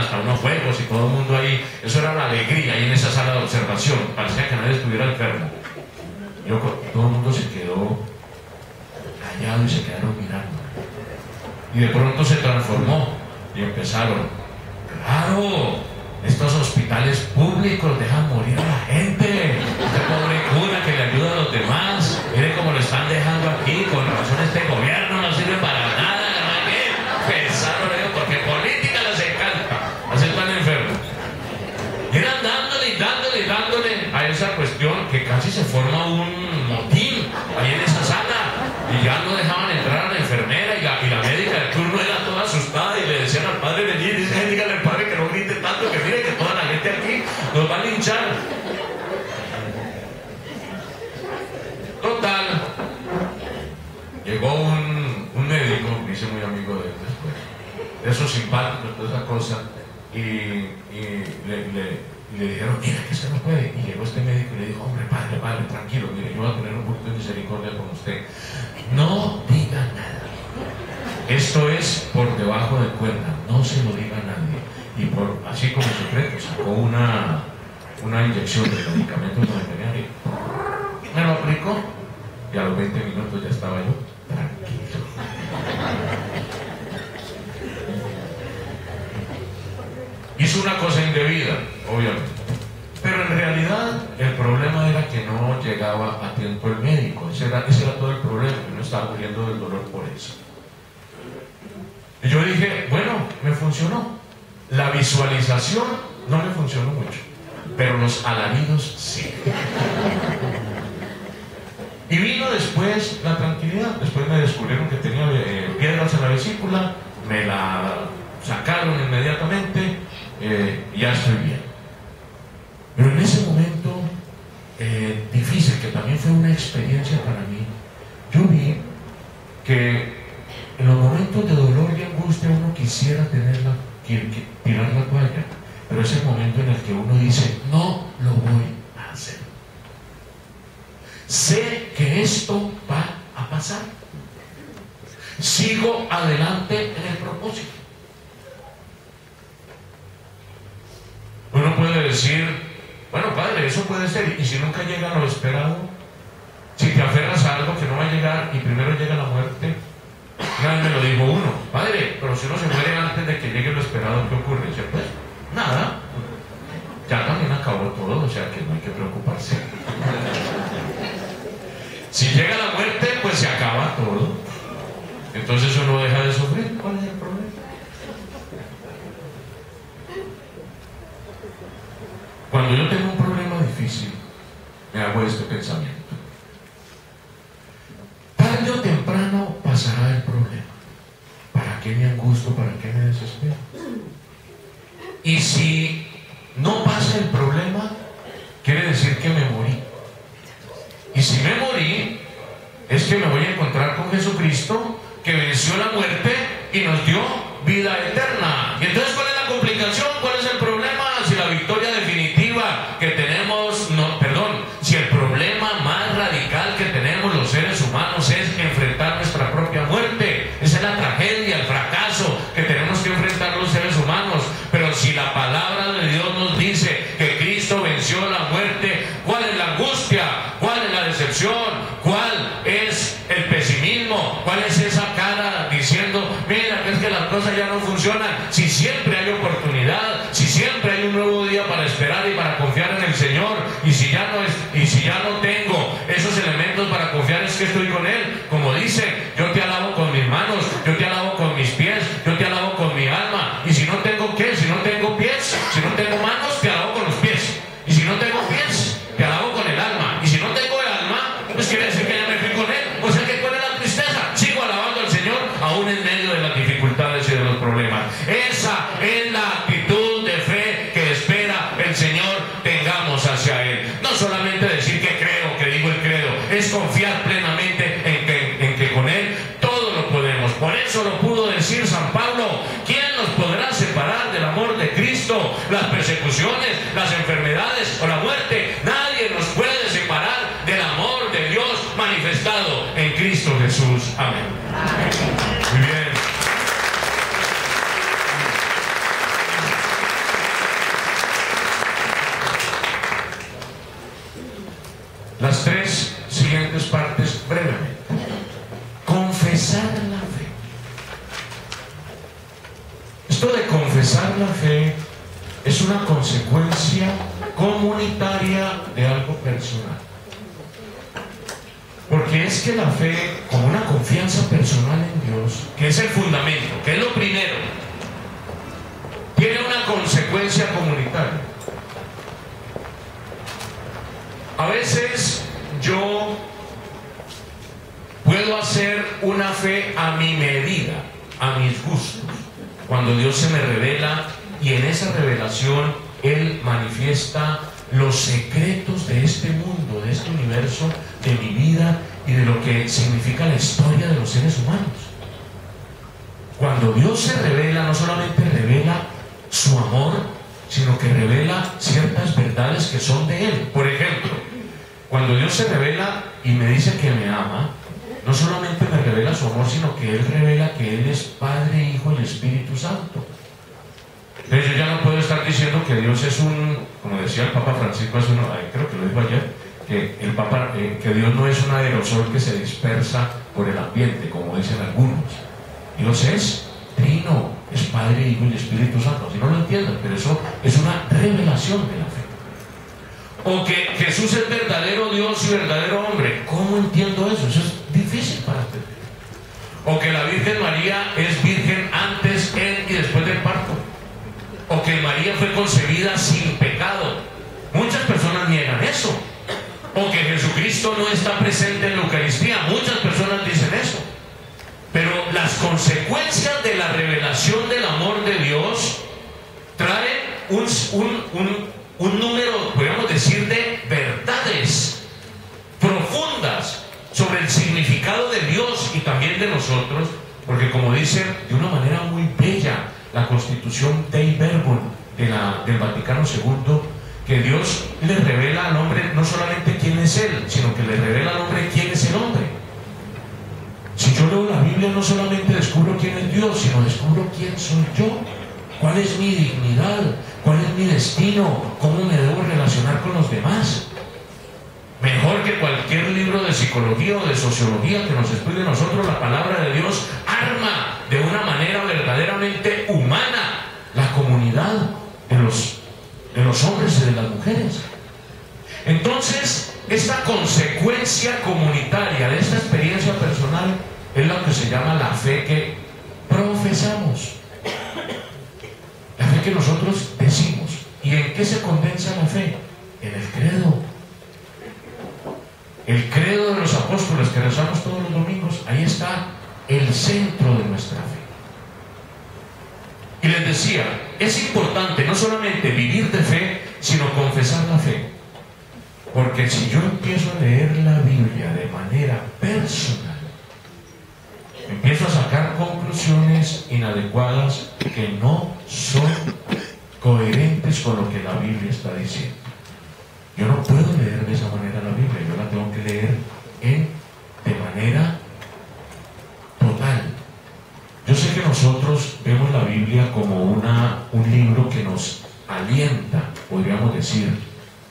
hasta unos juegos y todo el mundo ahí. Eso era la alegría ahí en esa sala de observación. Parecía que nadie estuviera enfermo. Todo el mundo se quedó callado y se quedaron mirando. Y de pronto se transformó y empezaron: claro, estos hospitales públicos dejan morir a la gente. Este pobre cura que le ayuda a los demás, mire cómo lo están dejando aquí. Con razón este gobierno no sirve para nada. Pensaron ellos, porque política les encanta hacer tan enfermos. Y eran dándole a esa cuestión, que casi se forma un motín ahí en esa sala. Y ya no dejaban entrar a la enfermera, y la médica de turno era toda asustada, y le decían al padre de allí: dígale al padre que no grite tanto, que mire que toda la gente aquí nos va a linchar. Total, llegó un médico, me hice muy amigo de él después, de esos simpáticos, toda esa cosa, y le dijeron: mira que se no puede. Y llegó este médico y le dijo: hombre, padre, tranquilo, mire, yo voy a tener un poquito de misericordia con usted. No diga nada. Esto es por debajo de cuerda, no se lo diga a nadie. Y así como secreto sacó una inyección de medicamentos de veterinario. Me lo aplicó y a los 20 minutos ya estaba yo tranquilo. Hizo una cosa indebida, obviamente, pero en realidad el problema era que no llegaba a tiempo el médico. Ese era todo el problema, que no estaba muriendo del dolor por eso. Y yo dije: bueno, me funcionó. La visualización no me funcionó mucho, pero los alaridos sí. Y vino después la tranquilidad. Después me descubrieron que tenía piedras en la vesícula, me la sacaron inmediatamente, ya estoy bien. Pero en ese momento difícil, que también fue una experiencia para mí, yo vi que en los momentos de dolor y angustia uno quisiera tirar la toalla, pero es el momento en el que uno dice: no lo voy a hacer. Sé que esto va a pasar. Sigo adelante en el propósito. Uno puede decir: bueno, padre, eso puede ser, y si nunca llega a lo esperado, si te aferras a algo que no va a llegar y primero llega la muerte. Una vez me lo dijo uno: padre, pero si uno se muere antes de que llegue lo esperado, ¿qué ocurre? Dice: pues nada, ya también acabó todo, o sea que no hay que preocuparse. Si llega la muerte, pues se acaba todo. Entonces uno deja de sufrir. ¿Cuál es el problema? Cuando yo tengo un problema difícil, me hago este pensamiento: tarde o temprano pasará el problema. ¿Para qué me angustio? ¿Para qué me desespero? Y si no pasa el problema, quiere decir que me morí. Y si me morí, es que me voy a encontrar con Jesucristo, que venció la muerte y nos dio vida eterna. Y entonces, ¿cuál es la complicación? ¿Cuál es el problema? Si la victoria definitiva que tenemos, si el problema más radical que tenemos los seres humanos es enfrentar nuestra propia muerte. Esa es la tragedia, el fracaso que tenemos que enfrentar los seres humanos. Pero si la palabra de Dios nos dice que Cristo venció la muerte, ¿cuál es la angustia? ¿Cuál es la decepción? ¿Cuál es el pesimismo? ¿Cuál es esa cara diciendo: mira, que es que las cosas ya no funcionan? Si siempre hay oportunidad, si siempre hay un nuevo día para esperar y para confiar en el Señor. Y si ya no tengo esos elementos para confiar, es que estoy con Él. Como dice: yo te alabo con mis manos, yo te alabo con mis pies, yo te alabo con mi alma. Y si no tengo ¿qué? Si no tengo pies, si no tengo manos, te alabo con los pies. Y si no tengo pies, te alabo con el alma. Y si no tengo el alma, pues quiere decir que ya me fui con Él. O sea que ¿cuál es la tristeza? Sigo alabando al Señor aún en medio de las dificultades y de los problemas. Es confesar la fe. Esto de confesar la fe es una consecuencia comunitaria de algo personal. Porque es que la fe, como una confianza personal en Dios, que es el fundamento, que es lo primero, tiene una consecuencia comunitaria. A veces yo puedo hacer una fe a mi medida, a mis gustos, cuando Dios se me revela y en esa revelación Él manifiesta los secretos de este mundo, de este universo, de mi vida y de lo que significa la historia de los seres humanos. Cuando Dios se revela, no solamente revela su amor, sino que revela ciertas verdades que son de Él. Por ejemplo, cuando Dios se revela y me dice que me ama, no solamente me revela su amor, sino que Él revela que Él es Padre, Hijo y Espíritu Santo. Entonces yo ya no puedo estar diciendo que Dios es como decía el Papa Francisco hace creo que lo dijo ayer, que Dios no es un aerosol que se dispersa por el ambiente, como dicen algunos. Dios es trino, es Padre, Hijo y Espíritu Santo. Si no lo entienden, pero eso es una revelación de la fe. O que Jesús es verdadero Dios y verdadero hombre. ¿Cómo entiendo eso? Eso es difícil para entender. O que la Virgen María es virgen antes, en y después del parto. O que María fue concebida sin pecado. Muchas personas niegan eso. O que Jesucristo no está presente en la Eucaristía. Muchas personas dicen eso. Pero las consecuencias de la revelación del amor de Dios traen un número, podríamos decir, de verdades profundas sobre el significado de Dios y también de nosotros, porque como dice de una manera muy bella la Constitución Dei Verbum del Vaticano II, que Dios le revela al hombre no solamente quién es Él, sino que le revela al hombre quién es el hombre. Si yo leo la Biblia, no solamente descubro quién es Dios, sino descubro quién soy yo, cuál es mi dignidad, cuál es mi destino, cómo me debo relacionar con los demás. Mejor que cualquier libro de psicología o de sociología que nos estudie nosotros, la palabra de Dios arma de una manera verdaderamente humana la comunidad de los hombres y de las mujeres. Entonces, esta consecuencia comunitaria de esta experiencia personal es lo que se llama la fe que profesamos, la fe que nosotros decimos. ¿Y en qué se condensa la fe? En el credo. El credo de los apóstoles que rezamos todos los domingos, ahí está el centro de nuestra fe. Y les decía, es importante no solamente vivir de fe, sino confesar la fe. Porque si yo empiezo a leer la Biblia de manera personal, empiezo a sacar conclusiones inadecuadas que no son coherentes con lo que la Biblia está diciendo. Yo no puedo leer de esa manera la Biblia, yo la tengo que leer de manera total. Yo sé que nosotros vemos la Biblia como un libro que nos alienta, podríamos decir,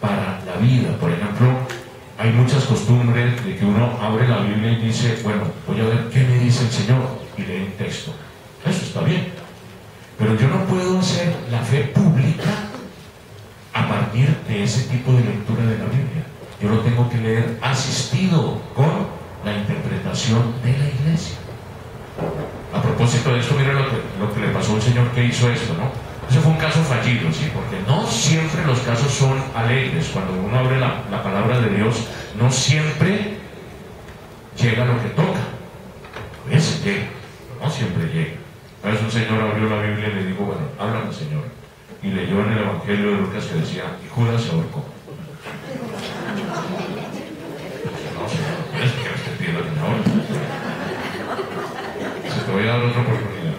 para la vida. Por ejemplo, hay muchas costumbres de que uno abre la Biblia y dice, bueno, voy a ver qué me dice el Señor, y lee un texto. Eso está bien. Pero yo no puedo hacer la fe pública a partir de ese tipo de lectura de la Biblia. Yo lo tengo que leer asistido con la interpretación de la iglesia. A propósito de esto, mira lo que le pasó a un señor que hizo esto, ¿no? Ese fue un caso fallido, ¿sí? Porque no siempre los casos son alegres. Cuando uno abre la palabra de Dios, no siempre llega lo que toca. A veces llega, pero no siempre llega. A veces un señor abrió la Biblia y le dijo, bueno, háblame, Señor. Y leyó en el Evangelio de Lucas que decía, y Judas se ahorcó. No, Señor, es que me estoy pidiendo que me ahorque. Se te voy a dar otra oportunidad.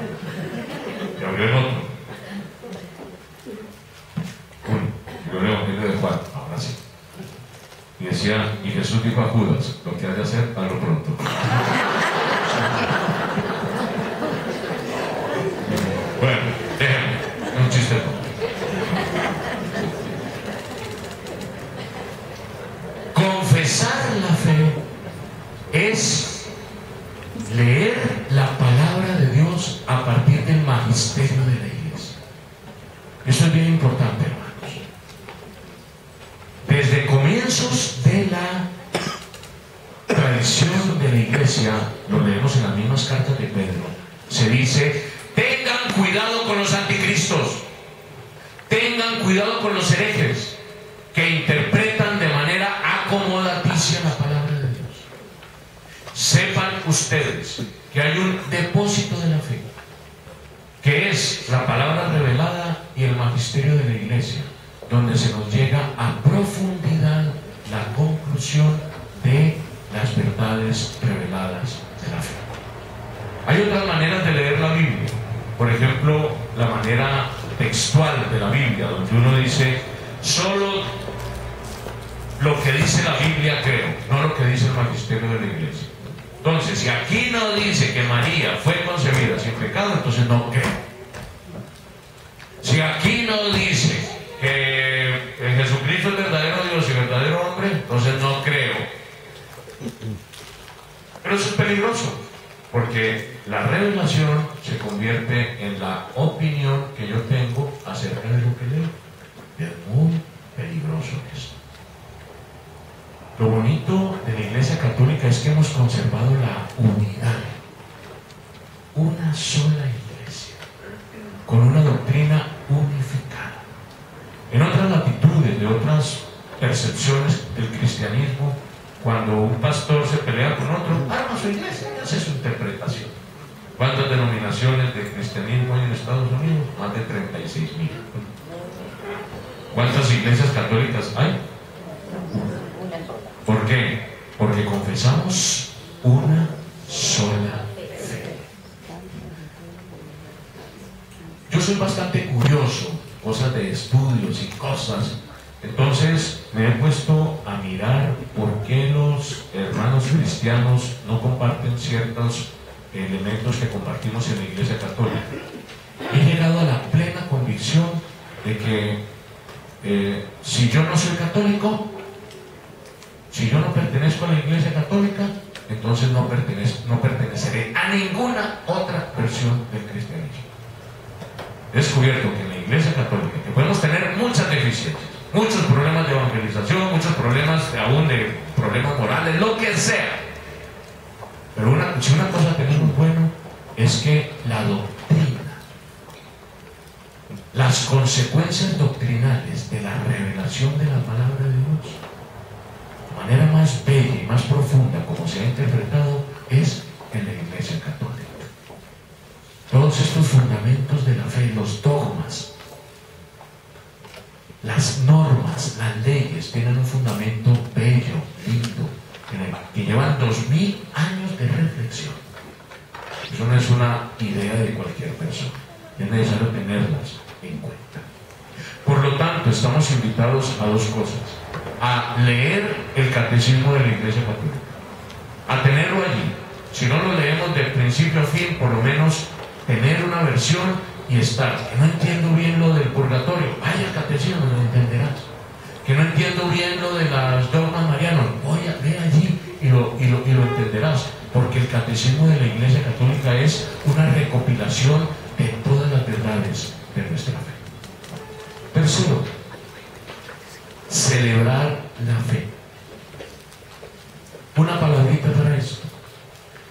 Y abrió el otro. Yo leo el Evangelio de Juan, ahora sí. Y decía, y Jesús dijo a Judas, lo que hay de hacer, hazlo pronto. Bueno, déjenme, es un chiste. Confesar la fe es leer Dios a partir del magisterio de la iglesia. Eso es bien importante, hermanos. Desde comienzos de la tradición de la iglesia, lo leemos en las mismas cartas de Pedro, se dice: tengan cuidado con los anticristos, tengan cuidado con los herejes que interpretan de manera acomodaticia la palabra de Dios. Sepan ustedes que hay un depósito de la fe, que es la palabra revelada y el magisterio de la iglesia, donde se nos llega a profundidad la conclusión de las verdades reveladas de la fe. Hay otras maneras de leer la Biblia. Por ejemplo, la manera textual de la Biblia, donde uno dice: solo lo que dice la Biblia creo, no lo que dice el magisterio de la iglesia. Entonces, si aquí no dice que María fue concebida sin pecado, entonces no creo. Si aquí no dice que Jesucristo es verdadero Dios y verdadero hombre, entonces no creo. Pero eso es peligroso, porque la revelación se convierte en la opinión que yo tengo acerca de lo que leo. Es muy peligroso esto. Lo bonito de la Iglesia Católica es que hemos conservado la unidad. Una sola iglesia, con una doctrina unificada. En otras latitudes, de otras percepciones del cristianismo, cuando un pastor se pelea con otro, arma su iglesia y hace su interpretación. ¿Cuántas denominaciones de cristianismo hay en Estados Unidos? Más de 36,000. ¿Cuántas iglesias católicas hay? ¿Por qué? Porque confesamos una sola fe. Yo soy bastante curioso, cosas de estudios y cosas. Entonces me he puesto a mirar por qué los hermanos cristianos no comparten ciertos elementos que compartimos en la Iglesia Católica. He llegado a la plena convicción de que si yo no soy católico, si yo no pertenezco a la Iglesia Católica, entonces no perteneceré a ninguna otra versión del cristianismo. He descubierto que en la Iglesia Católica, que podemos tener muchas deficiencias, muchos problemas de evangelización, muchos problemas aún de problemas morales, lo que sea, pero si una cosa tenemos bueno es que la doctrina, las consecuencias doctrinales de la revelación de la palabra de Dios, la manera más bella y más profunda como se ha interpretado es en la Iglesia Católica. Todos estos fundamentos de la fe, los dogmas, las normas, las leyes tienen un fundamento bello, lindo, que llevan 2000 años de reflexión. Eso no es una idea de cualquier persona, es necesario tenerlas en cuenta. Por lo tanto, estamos invitados a dos cosas: a leer el catecismo de la Iglesia Católica, a tenerlo allí. Si no lo leemos de principio a fin, por lo menos tener una versión y estar. Que no entiendo bien lo del purgatorio, vaya al catecismo, lo entenderás. Que no entiendo bien lo de las dogmas marianos, ve allí y lo entenderás. Porque el catecismo de la Iglesia Católica es una recopilación de todas las verdades de nuestra fe. Tercero, celebrar la fe. Una palabrita para esto.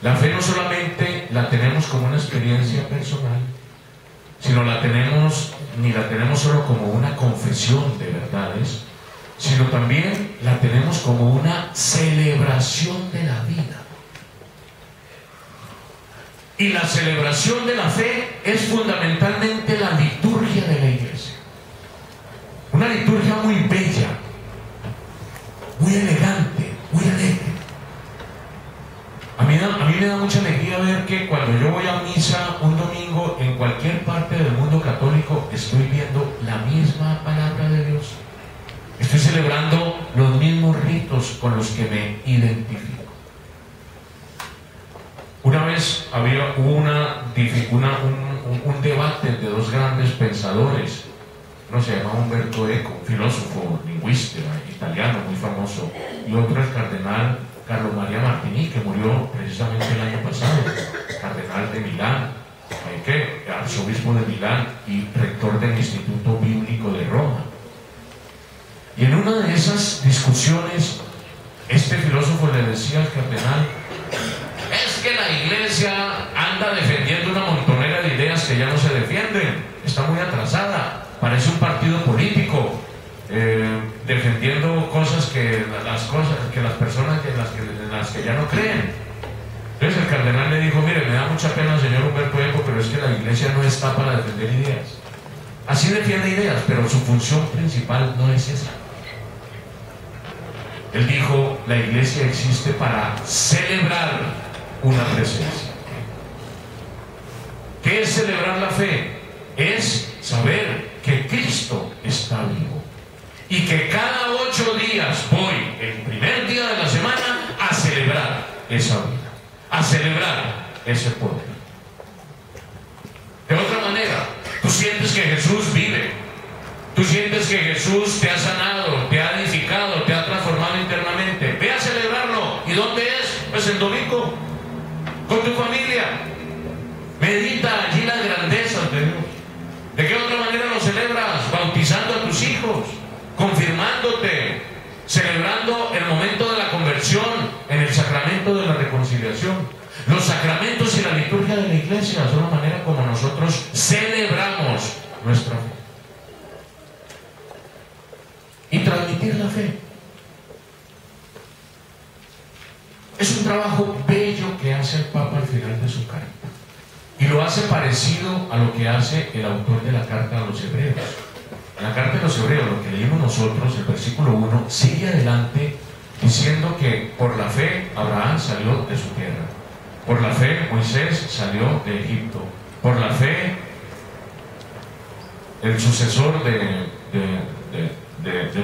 La fe no solamente la tenemos como una experiencia personal, sino la tenemos solo como una confesión de verdades, sino también la tenemos como una celebración de la vida. Y la celebración de la fe es fundamentalmente la liturgia de la iglesia. Una liturgia muy bella, muy elegante, muy alegre. A mí me da mucha alegría ver que cuando yo voy a misa un domingo en cualquier parte del mundo católico, estoy viendo la misma palabra de Dios. Estoy celebrando los mismos ritos con los que me identifico. Una vez hubo un debate de dos grandes pensadores. Uno se llamaba Umberto Eco, un filósofo lingüista italiano muy famoso, y otro el cardenal Carlo Maria Martini, que murió precisamente el año pasado, cardenal de Milán, qué? Arzobispo de Milán y rector del Instituto Bíblico de Roma. Y en una de esas discusiones, este filósofo le decía al cardenal: es que la iglesia anda defendiendo una montonera de ideas que ya no se defienden, está muy atrasada, parece un partido político, defendiendo cosas que las personas en las que ya no creen. Entonces el cardenal le dijo: mire, me da mucha pena, señor Humberto Eco, pero es que la iglesia no está para defender ideas. Así defiende ideas, pero su función principal no es esa. Él dijo: la iglesia existe para celebrar una presencia. ¿Qué es celebrar la fe? Es saber que Cristo está vivo y que cada 8 días voy, el primer día de la semana, a celebrar esa vida, a celebrar ese poder. De otra manera, tú sientes que Jesús vive, tú sientes que Jesús te ha sanado, te ha edificado, te ha transformado internamente. Ve a celebrarlo. ¿Y dónde es? Pues el domingo, con tu familia. Medita allí las grandezas de Dios. ¿De qué otra manera lo celebras? Bautizando a tus hijos, confirmándote, celebrando el momento de la conversión en el sacramento de la reconciliación. Los sacramentos y la liturgia de la iglesia son la manera como nosotros celebramos nuestra fe. Y transmitir la fe es un trabajo bello que hace el Papa al final de su carta, y lo hace parecido a lo que hace el autor de la carta a los Hebreos. En la carta de los Hebreos, lo que leímos nosotros, el versículo 1, sigue adelante diciendo que por la fe Abraham salió de su tierra, por la fe Moisés salió de Egipto, por la fe el sucesor de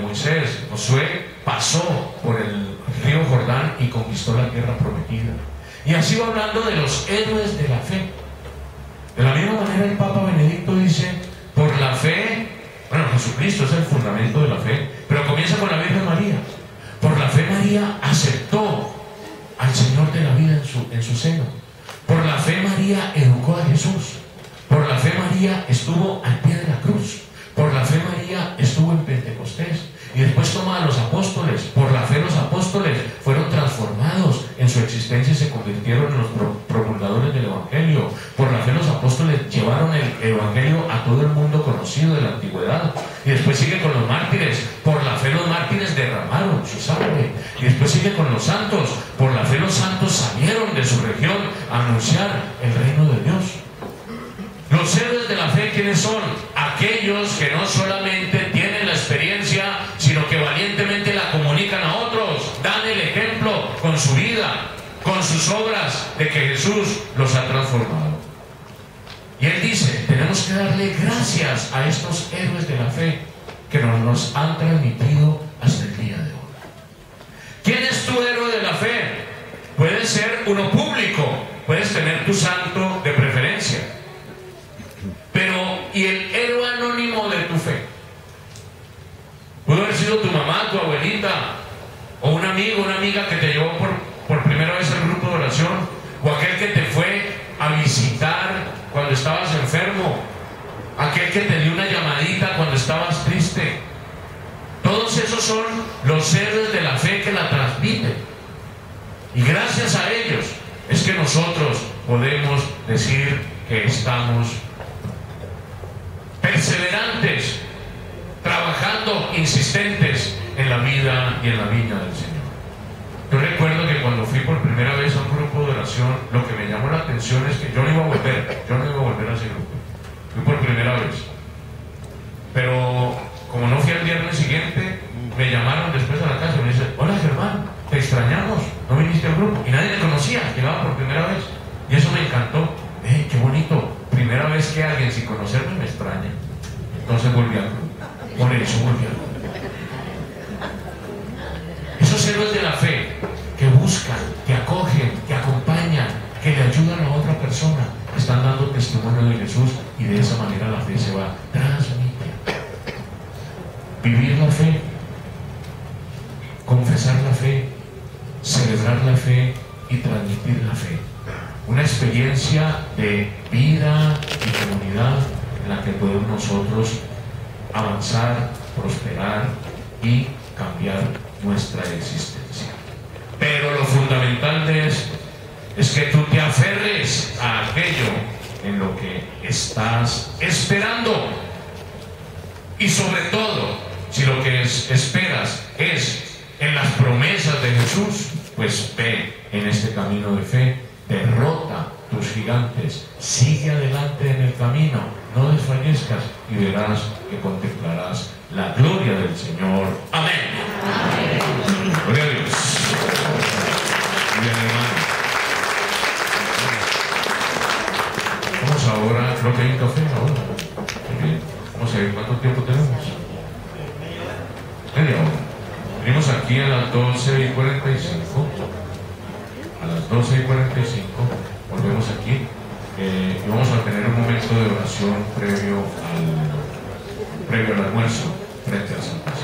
Moisés, Josué, pasó por el río Jordán y conquistó la tierra prometida. Y así va hablando de los héroes de la fe. De la misma manera el Papa Benedicto dice: por la fe, bueno, Jesucristo es el fundamento de la fe, pero comienza con la Virgen María. Por la fe María aceptó al Señor de la vida en su seno. Por la fe María educó a Jesús. Por la fe María estuvo al pie de la cruz. Por la fe María estuvo en Pentecostés. Y después toma a los apóstoles. Por la fe los apóstoles fueron transformados en su existencia y se convirtieron en los promulgadores del Evangelio. Por la fe los apóstoles llevaron el Evangelio a todo el mundo conocido de la antigüedad. Y después sigue con los mártires. Por la fe los mártires derramaron su sangre. Y después sigue con los santos. Por la fe los santos salieron de su región a anunciar el reino de Dios. Los héroes de la fe, ¿quiénes son? Aquellos que no solamente tienen la experiencia, sino que valientemente la comunican a otros, dan el ejemplo con su vida, con sus obras, de que Jesús los ha transformado. Y él dice: tenemos que darle gracias a estos héroes de la fe que nos han transmitido hasta el día de hoy. ¿Quién es tu héroe de la fe? Puede ser uno público, puedes tener tu santo de preferencia. Pero, ¿y el héroe anónimo de tu fe? Pudo haber sido tu mamá, tu abuelita, o un amigo, una amiga que te llevó por primera vez al grupo de oración, o aquel que te fue a visitar cuando estabas enfermo, aquel que te dio una llamadita cuando estabas triste. Todos esos son los héroes de la fe que la transmiten. Y gracias a ellos es que nosotros podemos decir que estamos perseverantes, trabajando, insistentes en la vida y en la viña del Señor. Yo recuerdo que cuando fui por primera vez a un grupo de oración, lo que me llamó la atención es que yo no iba a volver a ese grupo. Fui por primera vez. Pero como no fui al viernes siguiente, me llamaron después a la casa y me dicen: hola Germán, te extrañamos, no viniste al grupo. Y nadie me conocía, llegaba por primera vez. Y eso me encantó. Qué bonito, primera vez que alguien sin conocerme me extraña. Entonces volví al grupo. Por eso volví al grupo. Esos héroes de la fe que buscan, que acogen, que acompañan, que le ayudan a otra persona, están dando testimonio de Jesús, y de esa manera la fe se va a transmitir. Vivir la fe, confesar la fe, celebrar la fe y transmitir la fe. una experiencia de vida y comunidad en la que podemos nosotros avanzar, prosperar y cambiar nuestra existencia. Pero lo fundamental de esto es que tú te aferres a aquello en lo que estás esperando. Y sobre todo, si lo que esperas es en las promesas de Jesús, pues ve en este camino de fe, derrota tus gigantes, sigue adelante en el camino, no desfallezcas y verás que contemplarás la gloria del Señor. Amén. Amén. Gloria a Dios. Muy bien, hermano. Vamos ahora, creo que hay un café ahora. Muy bien. Vamos a ver cuánto tiempo tenemos. Media hora. Venimos aquí a las 12:45. A las 12:45 volvemos aquí y vamos a tener un momento de oración previo al almuerzo frente a Santa Cena.